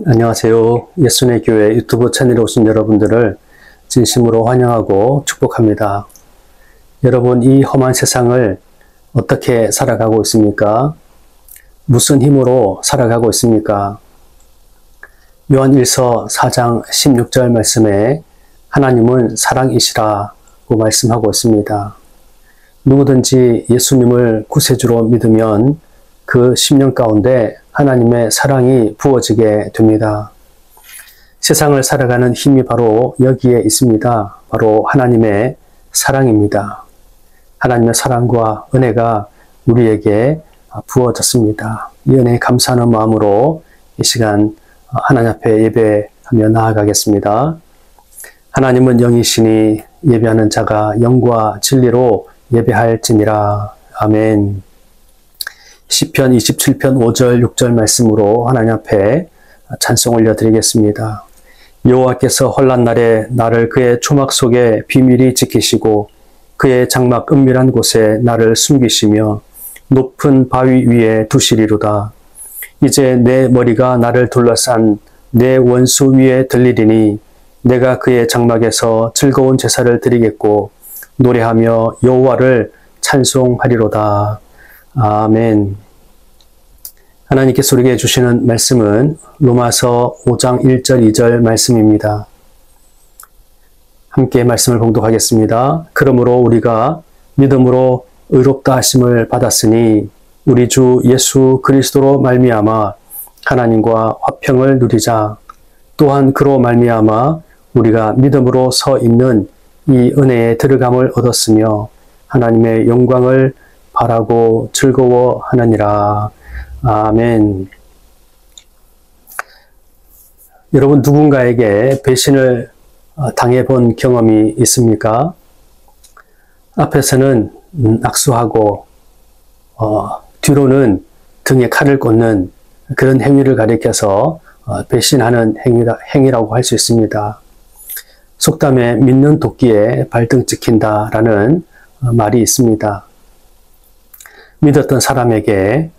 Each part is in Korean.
안녕하세요. 예수의 교회 유튜브 채널에 오신 여러분들을 진심으로 환영하고 축복합니다. 여러분, 이 험한 세상을 어떻게 살아가고 있습니까? 무슨 힘으로 살아가고 있습니까? 요한 1서 4장 16절 말씀에 하나님은 사랑이시라고 말씀하고 있습니다. 누구든지 예수님을 구세주로 믿으면 그 심령 가운데 하나님의 사랑이 부어지게 됩니다. 세상을 살아가는 힘이 바로 여기에 있습니다. 바로 하나님의 사랑입니다. 하나님의 사랑과 은혜가 우리에게 부어졌습니다. 이 은혜에 감사하는 마음으로 이 시간 하나님 앞에 예배하며 나아가겠습니다. 하나님은 영이시니 예배하는 자가 영과 진리로 예배할지니라. 아멘. 시편 27편 5절 6절 말씀으로 하나님 앞에 찬송 올려드리겠습니다. 여호와께서 혼란 날에 나를 그의 초막 속에 비밀히 지키시고 그의 장막 은밀한 곳에 나를 숨기시며 높은 바위 위에 두시리로다. 이제 내 머리가 나를 둘러싼 내 원수 위에 들리리니 내가 그의 장막에서 즐거운 제사를 드리겠고 노래하며 여호와를 찬송하리로다. 아멘. 하나님께서 우리에게 주시는 말씀은 로마서 5장 1절 2절 말씀입니다. 함께 말씀을 봉독하겠습니다. 그러므로 우리가 믿음으로 의롭다 하심을 받았으니 우리 주 예수 그리스도로 말미암아 하나님과 화평을 누리자. 또한 그로 말미암아 우리가 믿음으로 서 있는 이 은혜에 들어감을 얻었으며 하나님의 영광을 바라고 즐거워하느니라. 아멘. 여러분, 누군가에게 배신을 당해본 경험이 있습니까? 앞에서는 악수하고 뒤로는 등에 칼을 꽂는 그런 행위를 가리켜서 배신하는 행위라고 할 수 있습니다. 속담에 믿는 도끼에 발등 찍힌다라는 말이 있습니다. 믿었던 사람에게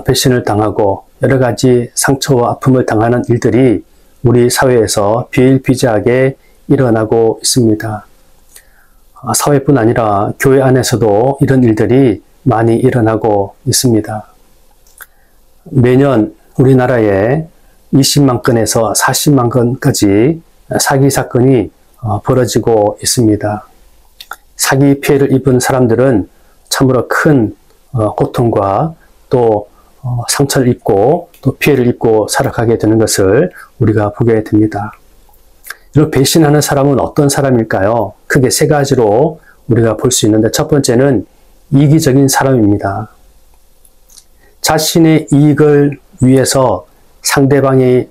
배신을 당하고 여러 가지 상처와 아픔을 당하는 일들이 우리 사회에서 비일비재하게 일어나고 있습니다. 사회뿐 아니라 교회 안에서도 이런 일들이 많이 일어나고 있습니다. 매년 우리나라에 20만 건에서 40만 건까지 사기 사건이 벌어지고 있습니다. 사기 피해를 입은 사람들은 참으로 큰 고통과 또 상처를 입고 또 피해를 입고 살아가게 되는 것을 우리가 보게 됩니다. 이런 배신하는 사람은 어떤 사람일까요? 크게 세 가지로 우리가 볼 수 있는데, 첫 번째는 이기적인 사람입니다. 자신의 이익을 위해서 상대방이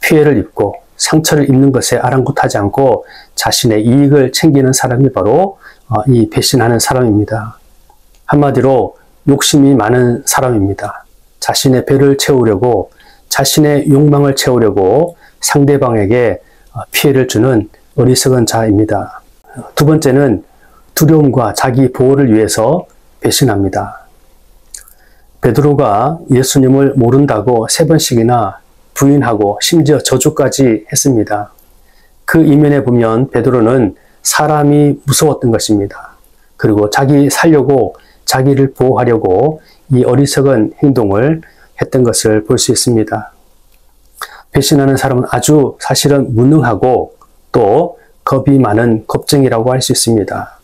피해를 입고 상처를 입는 것에 아랑곳하지 않고 자신의 이익을 챙기는 사람이 바로 이 배신하는 사람입니다. 한마디로 욕심이 많은 사람입니다. 자신의 배를 채우려고, 자신의 욕망을 채우려고 상대방에게 피해를 주는 어리석은 자입니다. 두 번째는 두려움과 자기 보호를 위해서 배신합니다. 베드로가 예수님을 모른다고 3번씩이나 부인하고 심지어 저주까지 했습니다. 그 이면에 보면 베드로는 사람이 무서웠던 것입니다. 그리고 자기 살려고, 자기를 보호하려고 이 어리석은 행동을 했던 것을 볼 수 있습니다. 배신하는 사람은 아주 사실은 무능하고 또 겁이 많은 겁쟁이라고 할 수 있습니다.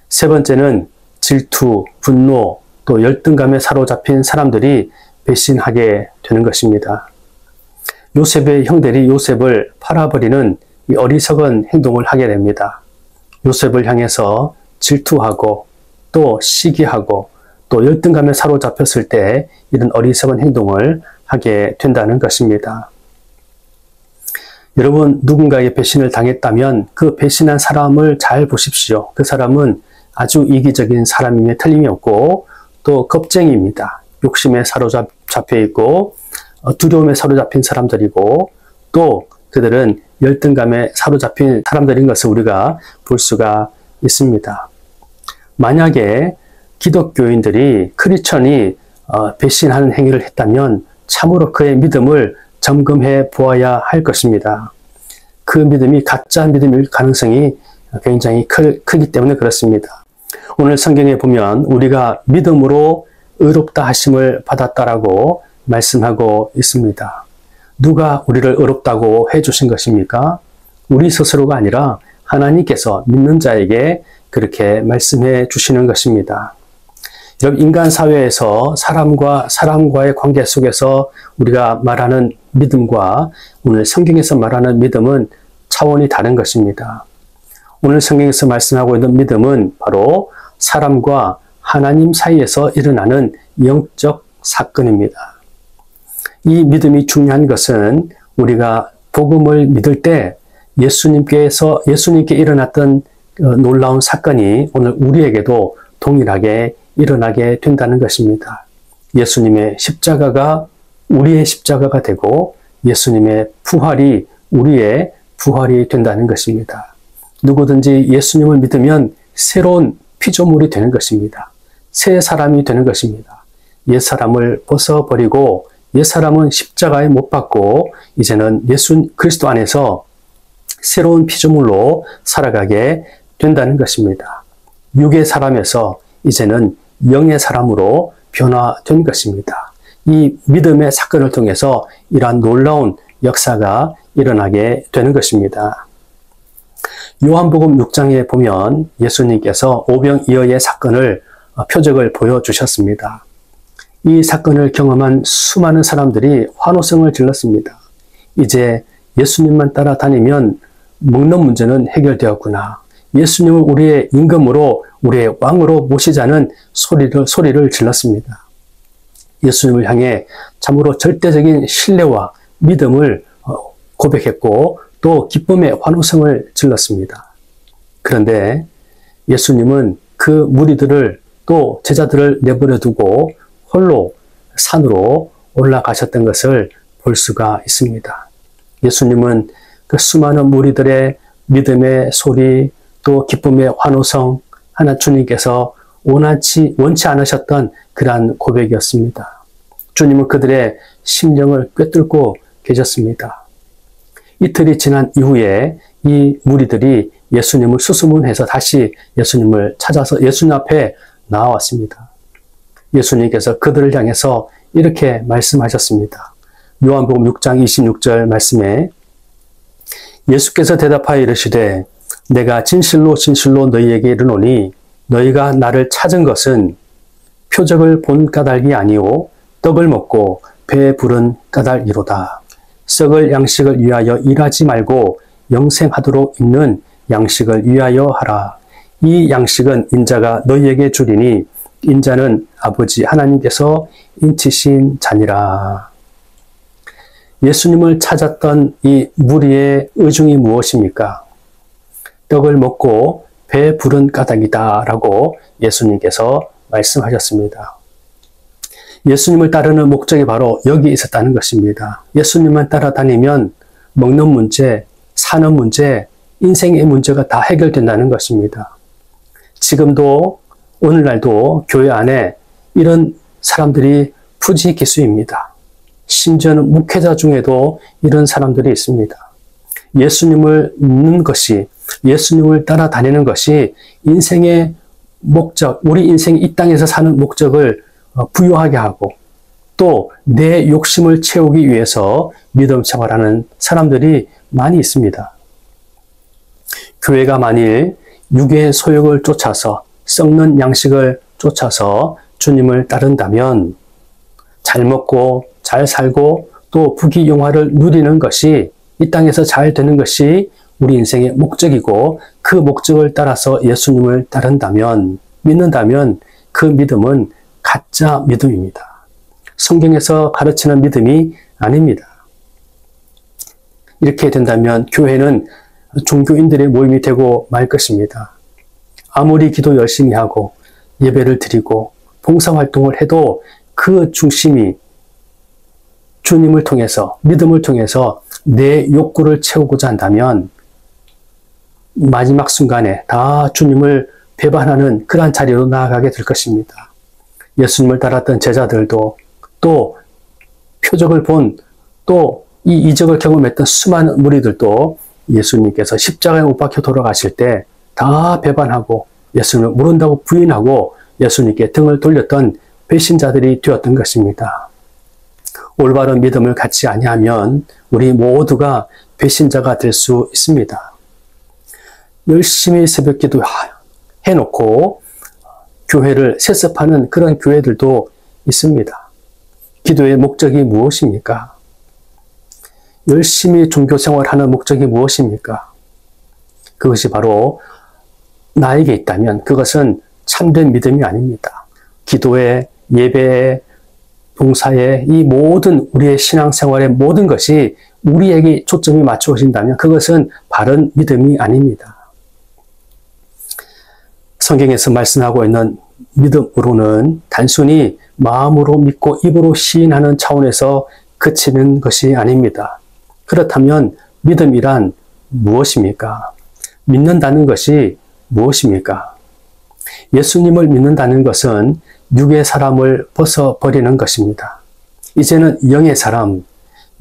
세 번째는 질투, 분노, 또 열등감에 사로잡힌 사람들이 배신하게 되는 것입니다. 요셉의 형들이 요셉을 팔아버리는 이 어리석은 행동을 하게 됩니다. 요셉을 향해서 질투하고 또 시기하고 또 열등감에 사로잡혔을 때 이런 어리석은 행동을 하게 된다는 것입니다. 여러분, 누군가의 배신을 당했다면 그 배신한 사람을 잘 보십시오. 그 사람은 아주 이기적인 사람임에 틀림이 없고 또 겁쟁이입니다. 욕심에 사로잡혀 있고 두려움에 사로잡힌 사람들이고 또 그들은 열등감에 사로잡힌 사람들인 것을 우리가 볼 수가 있습니다. 만약에 기독교인들이 크리스천이 배신하는 행위를 했다면 참으로 그의 믿음을 점검해 보아야 할 것입니다. 그 믿음이 가짜 믿음일 가능성이 굉장히 크기 때문에 그렇습니다. 오늘 성경에 보면 우리가 믿음으로 의롭다 하심을 받았다라고 말씀하고 있습니다. 누가 우리를 의롭다고 해주신 것입니까? 우리 스스로가 아니라 하나님께서 믿는 자에게 그렇게 말씀해 주시는 것입니다. 여러분, 인간 사회에서 사람과의 관계 속에서 우리가 말하는 믿음과 오늘 성경에서 말하는 믿음은 차원이 다른 것입니다. 오늘 성경에서 말씀하고 있는 믿음은 바로 사람과 하나님 사이에서 일어나는 영적 사건입니다. 이 믿음이 중요한 것은 우리가 복음을 믿을 때 예수님께 일어났던 놀라운 사건이 오늘 우리에게도 동일하게 일어나게 된다는 것입니다. 예수님의 십자가가 우리의 십자가가 되고 예수님의 부활이 우리의 부활이 된다는 것입니다. 누구든지 예수님을 믿으면 새로운 피조물이 되는 것입니다. 새 사람이 되는 것입니다. 옛 사람을 벗어버리고 옛 사람은 십자가에 못 박고 이제는 예수 그리스도 안에서 새로운 피조물로 살아가게 된다는 것입니다. 육의 사람에서 이제는 영의 사람으로 변화된 것입니다. 이 믿음의 사건을 통해서 이러한 놀라운 역사가 일어나게 되는 것입니다. 요한복음 6장에 보면 예수님께서 오병이어의 사건을 표적을 보여주셨습니다. 이 사건을 경험한 수많은 사람들이 환호성을 질렀습니다. 이제 예수님만 따라다니면 먹는 문제는 해결되었구나. 예수님을 우리의 임금으로 우리의 왕으로 모시자는 소리를 질렀습니다. 예수님을 향해 참으로 절대적인 신뢰와 믿음을 고백했고 또 기쁨의 환호성을 질렀습니다. 그런데 예수님은 그 무리들을 또 제자들을 내버려 두고 홀로 산으로 올라가셨던 것을 볼 수가 있습니다. 예수님은 그 수많은 무리들의 믿음의 소리 또 기쁨의 환호성 하나 주님께서 원치 않으셨던 그러한 고백이었습니다. 주님은 그들의 심령을 꿰뚫고 계셨습니다. 이틀이 지난 이후에 이 무리들이 예수님을 수소문해서 다시 예수님을 찾아서 예수님 앞에 나왔습니다. 예수님께서 그들을 향해서 이렇게 말씀하셨습니다. 요한복음 6장 26절 말씀에 예수께서 대답하여 이르시되 내가 진실로 진실로 너희에게 이르노니 너희가 나를 찾은 것은 표적을 본 까닭이 아니오 떡을 먹고 배 부른 까닭이로다. 썩을 양식을 위하여 일하지 말고 영생하도록 있는 양식을 위하여 하라. 이 양식은 인자가 너희에게 주리니 인자는 아버지 하나님께서 인치신 자니라. 예수님을 찾았던 이 무리의 의중이 무엇입니까? 떡을 먹고 배 부른 까닭이다 라고 예수님께서 말씀하셨습니다. 예수님을 따르는 목적이 바로 여기 있었다는 것입니다. 예수님만 따라다니면 먹는 문제, 사는 문제, 인생의 문제가 다 해결된다는 것입니다. 지금도 오늘날도 교회 안에 이런 사람들이 부지기수입니다. 심지어는 목회자 중에도 이런 사람들이 있습니다. 예수님을 믿는 것이, 예수님을 따라다니는 것이 인생의 목적, 우리 인생 이 땅에서 사는 목적을 부여하게 하고 또 내 욕심을 채우기 위해서 믿음 생활하는 사람들이 많이 있습니다. 교회가 만일 육의 소욕을 쫓아서 썩는 양식을 쫓아서 주님을 따른다면 잘 먹고 잘 살고 또 부귀영화를 누리는 것이 이 땅에서 잘 되는 것이 우리 인생의 목적이고 그 목적을 따라서 예수님을 따른다면 믿는다면 그 믿음은 가짜 믿음입니다. 성경에서 가르치는 믿음이 아닙니다. 이렇게 된다면 교회는 종교인들의 모임이 되고 말 것입니다. 아무리 기도 열심히 하고 예배를 드리고 봉사활동을 해도 그 중심이 주님을 통해서 믿음을 통해서 내 욕구를 채우고자 한다면 마지막 순간에 다 주님을 배반하는 그러한 자리로 나아가게 될 것입니다. 예수님을 따랐던 제자들도 또 표적을 본 또 이 이적을 경험했던 수많은 무리들도 예수님께서 십자가에 못 박혀 돌아가실 때 다 배반하고 예수님을 모른다고 부인하고 예수님께 등을 돌렸던 배신자들이 되었던 것입니다. 올바른 믿음을 갖지 아니하면 우리 모두가 배신자가 될 수 있습니다. 열심히 새벽기도 해놓고 교회를 세습하는 그런 교회들도 있습니다. 기도의 목적이 무엇입니까? 열심히 종교생활하는 목적이 무엇입니까? 그것이 바로 나에게 있다면 그것은 참된 믿음이 아닙니다. 기도에, 예배에, 봉사에 이 모든 우리의 신앙생활의 모든 것이 우리에게 초점이 맞추어진다면 그것은 바른 믿음이 아닙니다. 성경에서 말씀하고 있는 믿음으로는 단순히 마음으로 믿고 입으로 시인하는 차원에서 그치는 것이 아닙니다. 그렇다면 믿음이란 무엇입니까? 믿는다는 것이 무엇입니까? 예수님을 믿는다는 것은 육의 사람을 벗어버리는 것입니다. 이제는 영의 사람,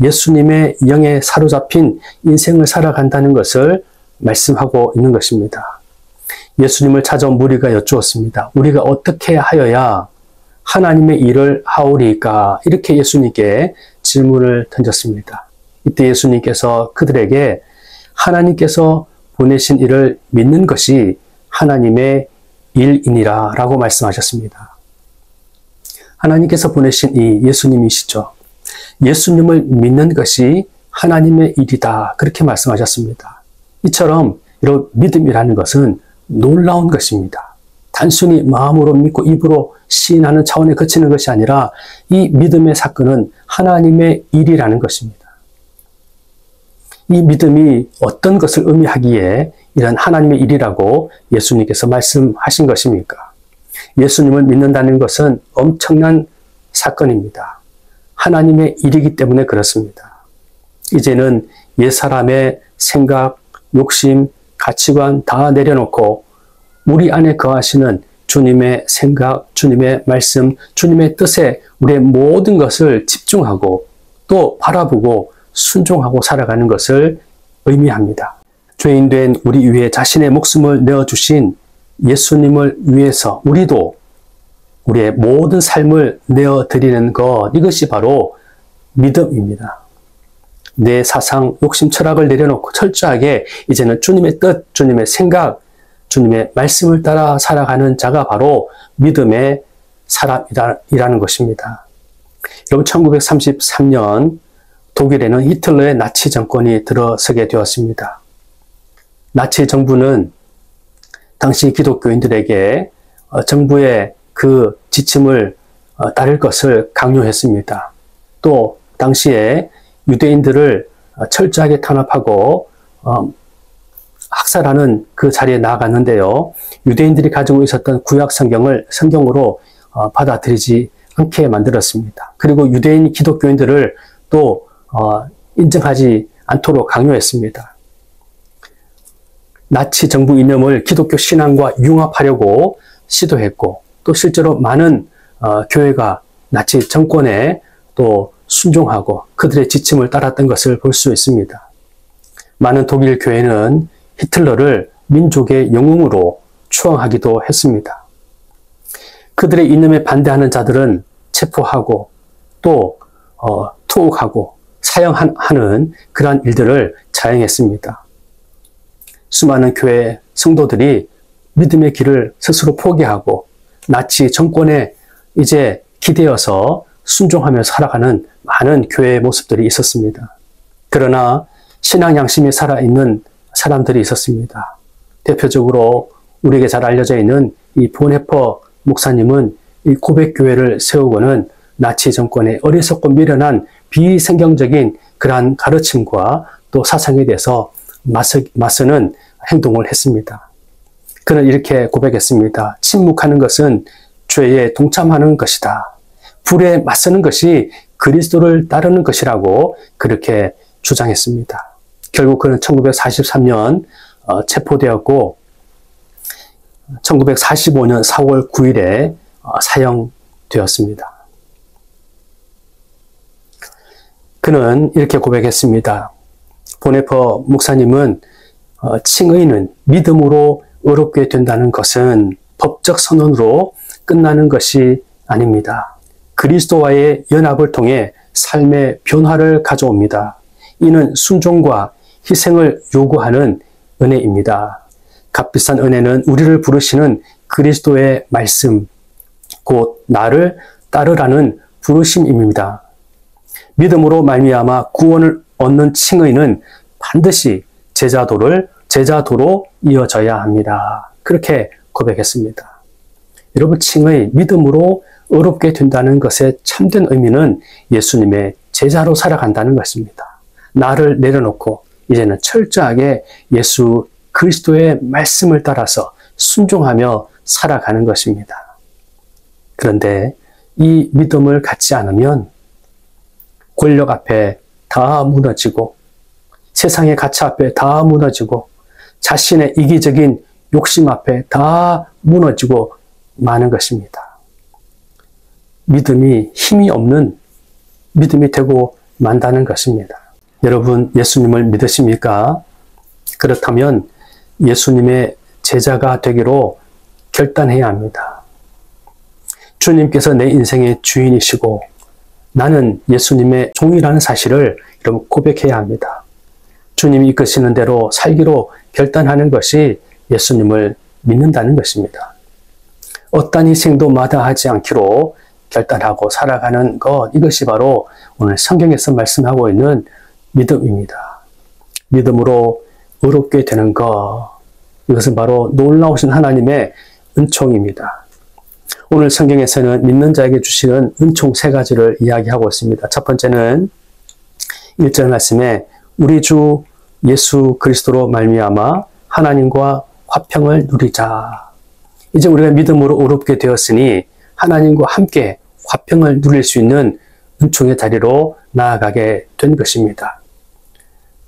예수님의 영에 사로잡힌 인생을 살아간다는 것을 말씀하고 있는 것입니다. 예수님을 찾아온 무리가 여쭈었습니다. 우리가 어떻게 하여야 하나님의 일을 하오리까? 이렇게 예수님께 질문을 던졌습니다. 이때 예수님께서 그들에게 하나님께서 보내신 일을 믿는 것이 하나님의 일이니라 라고 말씀하셨습니다. 하나님께서 보내신 이 예수님이시죠. 예수님을 믿는 것이 하나님의 일이다. 그렇게 말씀하셨습니다. 이처럼 이런 믿음이라는 것은 놀라운 것입니다. 단순히 마음으로 믿고 입으로 시인하는 차원에 그치는 것이 아니라 이 믿음의 사건은 하나님의 일이라는 것입니다. 이 믿음이 어떤 것을 의미하기에 이런 하나님의 일이라고 예수님께서 말씀하신 것입니까? 예수님을 믿는다는 것은 엄청난 사건입니다. 하나님의 일이기 때문에 그렇습니다. 이제는 옛사람의 생각, 욕심, 가치관 다 내려놓고 우리 안에 거하시는 주님의 생각, 주님의 말씀, 주님의 뜻에 우리의 모든 것을 집중하고 또 바라보고 순종하고 살아가는 것을 의미합니다. 죄인된 우리 위해 자신의 목숨을 내어주신 예수님을 위해서 우리도 우리의 모든 삶을 내어드리는 것, 이것이 바로 믿음입니다. 내 사상, 욕심, 철학을 내려놓고 철저하게 이제는 주님의 뜻, 주님의 생각, 주님의 말씀을 따라 살아가는 자가 바로 믿음의 사람이라는 것입니다. 여러분, 1933년 독일에는 히틀러의 나치 정권이 들어서게 되었습니다. 나치 정부는 당시 기독교인들에게 정부의 그 지침을 따를 것을 강요했습니다. 또 당시에 유대인들을 철저하게 탄압하고 학살하는 그 자리에 나아갔는데요. 유대인들이 가지고 있었던 구약 성경을 성경으로 받아들이지 않게 만들었습니다. 그리고 유대인 기독교인들을 또 인정하지 않도록 강요했습니다. 나치 정부 이념을 기독교 신앙과 융합하려고 시도했고 또 실제로 많은 교회가 나치 정권에 또 순종하고 그들의 지침을 따랐던 것을 볼 수 있습니다. 많은 독일 교회는 히틀러를 민족의 영웅으로 추앙하기도 했습니다. 그들의 이념에 반대하는 자들은 체포하고 또 투옥하고 사형하는 그러한 일들을 자행했습니다. 수많은 교회 성도들이 믿음의 길을 스스로 포기하고 나치 정권에 이제 기대어서 순종하며 살아가는 많은 교회의 모습들이 있었습니다. 그러나 신앙 양심이 살아있는 사람들이 있었습니다. 대표적으로 우리에게 잘 알려져 있는 이 보네퍼 목사님은 이 고백교회를 세우고는 나치 정권의 어리석고 미련한 비성경적인 그러한 가르침과 또 사상에 대해서 맞서는 행동을 했습니다. 그는 이렇게 고백했습니다. 침묵하는 것은 죄에 동참하는 것이다. 불에 맞서는 것이 그리스도를 따르는 것이라고 그렇게 주장했습니다. 결국 그는 1943년 체포되었고 1945년 4월 9일에 그는 이렇게 고백했습니다. 보네퍼 목사님은 칭의는 믿음으로 의롭게 된다는 것은 법적 선언으로 끝나는 것이 아닙니다. 그리스도와의 연합을 통해 삶의 변화를 가져옵니다. 이는 순종과 희생을 요구하는 은혜입니다. 값비싼 은혜는 우리를 부르시는 그리스도의 말씀, 곧 나를 따르라는 부르심입니다. 믿음으로 말미암아 구원을 얻는 칭의는 반드시 제자도로 이어져야 합니다. 그렇게 고백했습니다. 여러분, 칭의, 믿음으로 의롭게 된다는 것의 참된 의미는 예수님의 제자로 살아간다는 것입니다. 나를 내려놓고 이제는 철저하게 예수 그리스도의 말씀을 따라서 순종하며 살아가는 것입니다. 그런데 이 믿음을 갖지 않으면 권력 앞에 다 무너지고 세상의 가치 앞에 다 무너지고 자신의 이기적인 욕심 앞에 다 무너지고 마는 것입니다. 믿음이 힘이 없는 믿음이 되고 만다는 것입니다. 여러분, 예수님을 믿으십니까? 그렇다면 예수님의 제자가 되기로 결단해야 합니다. 주님께서 내 인생의 주인이시고 나는 예수님의 종이라는 사실을 여러분 고백해야 합니다. 주님이 이끄시는 대로 살기로 결단하는 것이 예수님을 믿는다는 것입니다. 어떤 희생도 마다하지 않기로 결단하고 살아가는 것, 이것이 바로 오늘 성경에서 말씀하고 있는 믿음입니다. 믿음으로 의롭게 되는 것, 이것은 바로 놀라우신 하나님의 은총입니다. 오늘 성경에서는 믿는 자에게 주시는 은총 3가지를 이야기하고 있습니다. 첫 번째는 1절 말씀에 우리 주 예수 그리스도로 말미암아 하나님과 화평을 누리자. 이제 우리가 믿음으로 의롭게 되었으니 하나님과 함께 화평을 누릴 수 있는 은총의 자리로 나아가게 된 것입니다.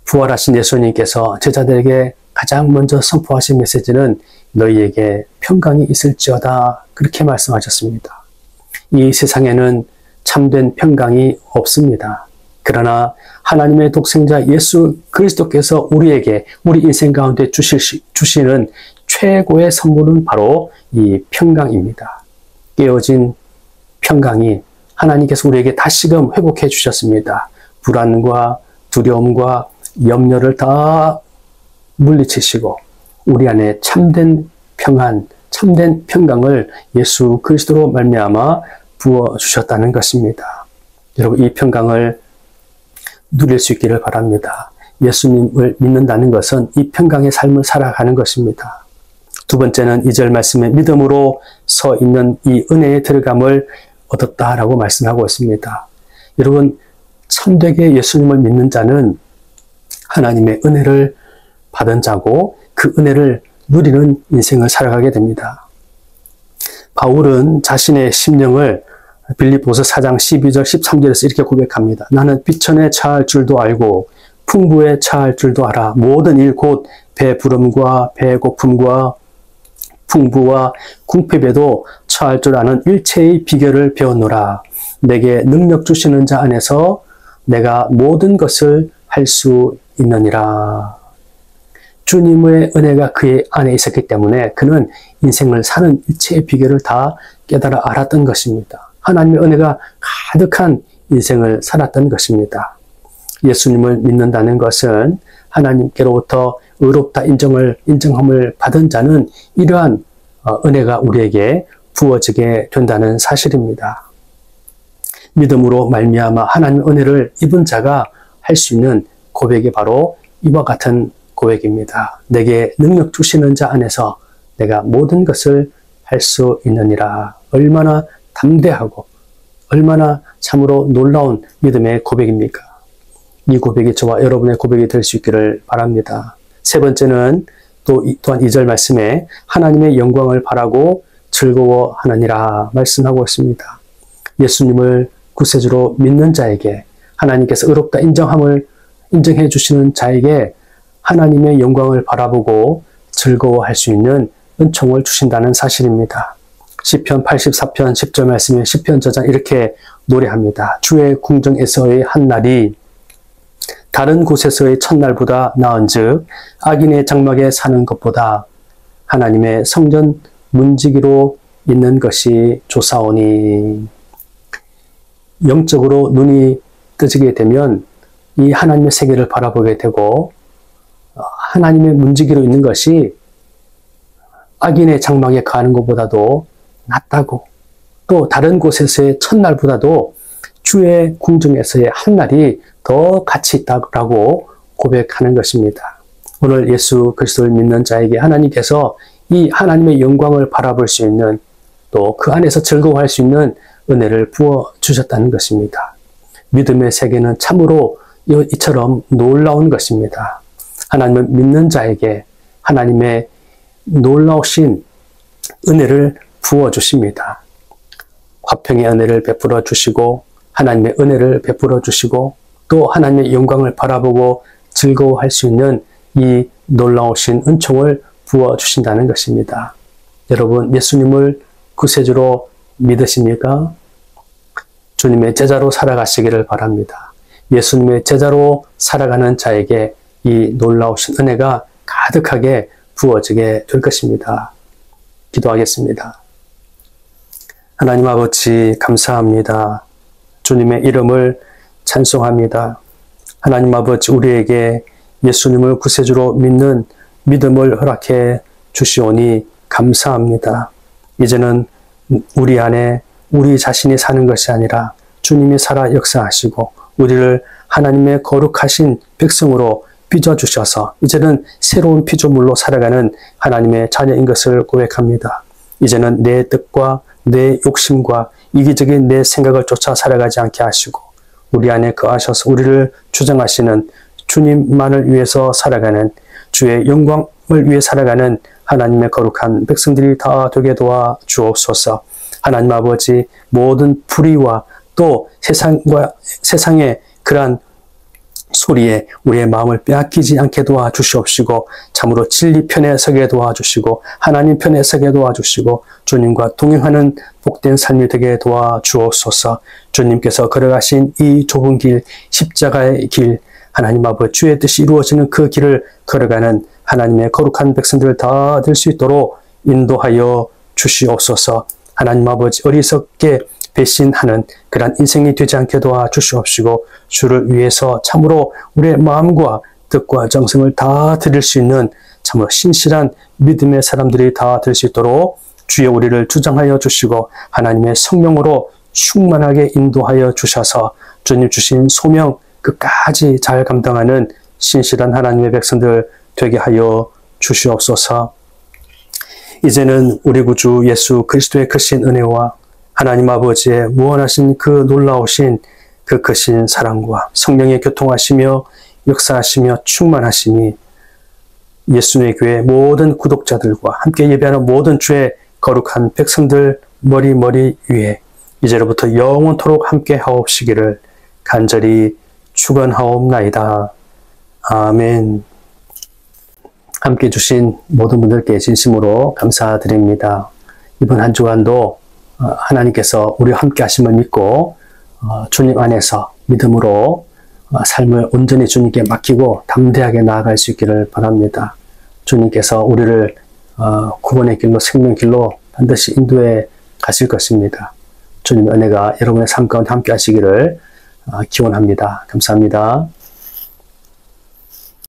부활하신 예수님께서 제자들에게 가장 먼저 선포하신 메시지는 너희에게 평강이 있을지어다, 그렇게 말씀하셨습니다. 이 세상에는 참된 평강이 없습니다. 그러나 하나님의 독생자 예수 그리스도께서 우리에게 우리 인생 가운데 주시는 최고의 선물은 바로 이 평강입니다. 깨어진 평강이 하나님께서 우리에게 다시금 회복해 주셨습니다. 불안과 두려움과 염려를 다 물리치시고 우리 안에 참된 평안, 참된 평강을 예수 그리스도로 말미암아 부어주셨다는 것입니다. 여러분, 이 평강을 누릴 수 있기를 바랍니다. 예수님을 믿는다는 것은 이 평강의 삶을 살아가는 것입니다. 두 번째는 2절 말씀에 믿음으로 서 있는 이 은혜의 들어감을 얻었다라고 말씀하고 있습니다. 여러분, 참되게 예수님을 믿는 자는 하나님의 은혜를 받은 자고 그 은혜를 누리는 인생을 살아가게 됩니다. 바울은 자신의 심령을 빌립보서 4장 12절 13절에서 이렇게 고백합니다. 나는 비천에 처할 줄도 알고 풍부에 처할 줄도 알아. 모든 일 곧 배부름과 배고픔과 풍부와 궁핍에도 처할 줄 아는 일체의 비결을 배웠노라. 내게 능력 주시는 자 안에서 내가 모든 것을 할 수 있느니라. 주님의 은혜가 그의 안에 있었기 때문에 그는 인생을 사는 일체의 비결을 다 깨달아 알았던 것입니다. 하나님의 은혜가 가득한 인생을 살았던 것입니다. 예수님을 믿는다는 것은 하나님께로부터 의롭다 인정함을 받은 자는 이러한 은혜가 우리에게 부어지게 된다는 사실입니다. 믿음으로 말미암아 하나님의 은혜를 입은 자가 할 수 있는 고백이 바로 이와 같은 고백입니다. 내게 능력 주시는 자 안에서 내가 모든 것을 할 수 있느니라. 얼마나 담대하고 얼마나 참으로 놀라운 믿음의 고백입니까? 이 고백이 저와 여러분의 고백이 될 수 있기를 바랍니다. 세 번째는 또한 2절 말씀에 하나님의 영광을 바라고 즐거워하느니라 말씀하고 있습니다. 예수님을 구세주로 믿는 자에게 하나님께서 의롭다 인정해 주시는 자에게 하나님의 영광을 바라보고 즐거워할 수 있는 은총을 주신다는 사실입니다. 시편 84편 10절 말씀에 시편 저자 이렇게 노래합니다. 주의 궁정에서의 한 날이 다른 곳에서의 첫날보다 나은즉 악인의 장막에 사는 것보다 하나님의 성전 문지기로 있는 것이 좋사오니. 영적으로 눈이 뜨지게 되면 이 하나님의 세계를 바라보게 되고 하나님의 문지기로 있는 것이 악인의 장막에 가는 것보다도 낫다고, 또 다른 곳에서의 첫날보다도 주의 궁정에서의 한날이 더 가치 있다고 고백하는 것입니다. 오늘 예수 그리스도를 믿는 자에게 하나님께서 이 하나님의 영광을 바라볼 수 있는, 또 그 안에서 즐거워할 수 있는 은혜를 부어주셨다는 것입니다. 믿음의 세계는 참으로 이처럼 놀라운 것입니다. 하나님을 믿는 자에게 하나님의 놀라우신 은혜를 부어주십니다. 화평의 은혜를 베풀어 주시고 하나님의 은혜를 베풀어 주시고 또 하나님의 영광을 바라보고 즐거워할 수 있는 이 놀라우신 은총을 부어주신다는 것입니다. 여러분, 예수님을 구세주로 믿으십니까? 주님의 제자로 살아가시기를 바랍니다. 예수님의 제자로 살아가는 자에게 이 놀라우신 은혜가 가득하게 부어지게 될 것입니다. 기도하겠습니다. 하나님 아버지, 감사합니다. 주님의 이름을 찬송합니다. 하나님 아버지, 우리에게 예수님을 구세주로 믿는 믿음을 허락해 주시오니 감사합니다. 이제는 우리 안에 우리 자신이 사는 것이 아니라 주님이 살아 역사하시고 우리를 하나님의 거룩하신 백성으로 빚어주셔서 이제는 새로운 피조물로 살아가는 하나님의 자녀인 것을 고백합니다. 이제는 내 뜻과 내 욕심과 이기적인 내 생각을 쫓아 살아가지 않게 하시고 우리 안에 거하셔서 우리를 주장하시는 주님만을 위해서 살아가는, 주의 영광을 위해 살아가는 하나님의 거룩한 백성들이 다 되게 도와 주옵소서. 하나님 아버지, 모든 불의와 또 세상의 그러한 소리에 우리의 마음을 빼앗기지 않게 도와주시옵시고 참으로 진리 편에 서게 도와주시고 하나님 편에 서게 도와주시고 주님과 동행하는 복된 삶이 되게 도와주옵소서. 주님께서 걸어가신 이 좁은 길, 십자가의 길, 하나님 아버지 주의 뜻이 이루어지는 그 길을 걸어가는 하나님의 거룩한 백성들 다 될 수 있도록 인도하여 주시옵소서. 하나님 아버지, 어리석게 배신하는 그러한 인생이 되지 않게 도와주시옵시고 주를 위해서 참으로 우리의 마음과 뜻과 정성을 다 드릴 수 있는 참으로 신실한 믿음의 사람들이 다 될 수 있도록 주의 우리를 주장하여 주시고 하나님의 성령으로 충만하게 인도하여 주셔서 주님 주신 소명 끝까지 잘 감당하는 신실한 하나님의 백성들 되게 하여 주시옵소서. 이제는 우리 구주 예수 그리스도의 크신 은혜와 하나님 아버지의 무한하신 그 놀라우신 그 크신 사랑과 성령의 교통하시며 역사하시며 충만하심이 예수님의 교회 모든 구독자들과 함께 예배하는 모든 주의 거룩한 백성들 머리 위에 이제로부터 영원토록 함께 하옵시기를 간절히 축원하옵나이다. 아멘. 함께 주신 모든 분들께 진심으로 감사드립니다. 이번 한 주간도 하나님께서 우리와 함께 하심을 믿고 주님 안에서 믿음으로 삶을 온전히 주님께 맡기고 담대하게 나아갈 수 있기를 바랍니다. 주님께서 우리를 구원의 길로, 생명 길로 반드시 인도해 가실 것입니다. 주님의 은혜가 여러분의 삶 가운데 함께 하시기를 기원합니다. 감사합니다.